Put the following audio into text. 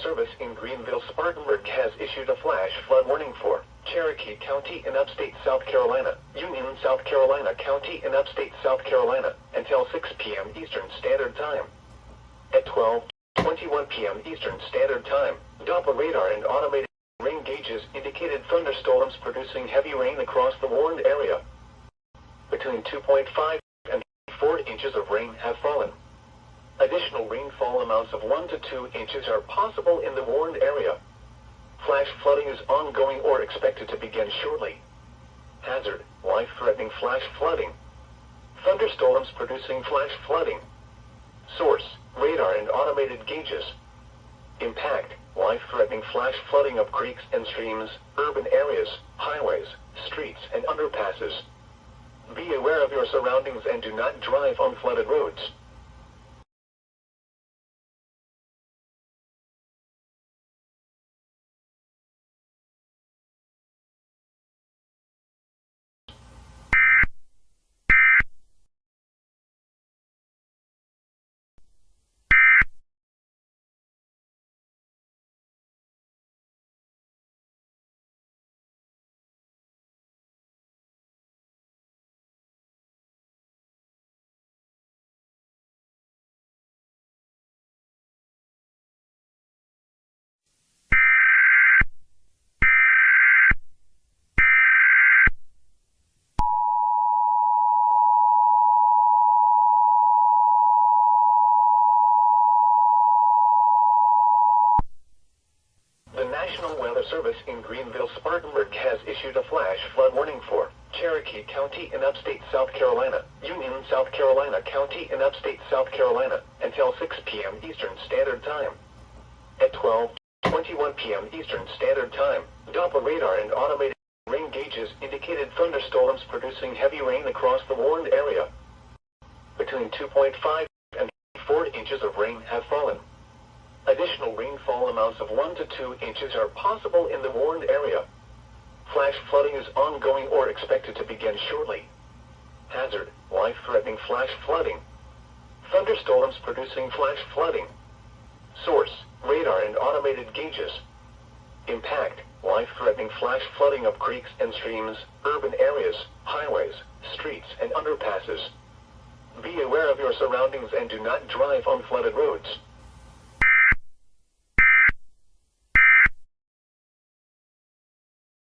Service in Greenville-Spartanburg has issued a flash flood warning for Cherokee County in upstate South Carolina, Union, South Carolina County in upstate South Carolina, until 6 p.m. Eastern Standard Time. At 12:21 p.m. Eastern Standard Time, Doppler radar and automated rain gauges indicated thunderstorms producing heavy rain across the warned area. Between 2.5 and 4 inches of rain have fallen. Additional rainfall amounts of 1 to 2 inches are possible in the warned area. Flash flooding is ongoing or expected to begin shortly. Hazard: life-threatening flash flooding. Thunderstorms producing flash flooding. Source: radar and automated gauges. Impact: life-threatening flash flooding of creeks and streams, urban areas, highways, streets and underpasses. Be aware of your surroundings and do not drive on flooded roads. The National Weather Service in Greenville-Spartanburg has issued a flash flood warning for Cherokee County in upstate South Carolina, Union, South Carolina County in upstate South Carolina, until 6 p.m. Eastern Standard Time. At 12:21 p.m. Eastern Standard Time, Doppler radar and automated rain gauges indicated thunderstorms producing heavy rain across the warned area. Between 2.5 and 4 inches of rain have fallen. Additional rainfall amounts of 1 to 2 inches are possible in the warned area. Flash flooding is ongoing or expected to begin shortly. Hazard: life-threatening flash flooding. Thunderstorms producing flash flooding. Source: radar and automated gauges. Impact: life-threatening flash flooding of creeks and streams, urban areas, highways, streets and underpasses. Be aware of your surroundings and do not drive on flooded roads.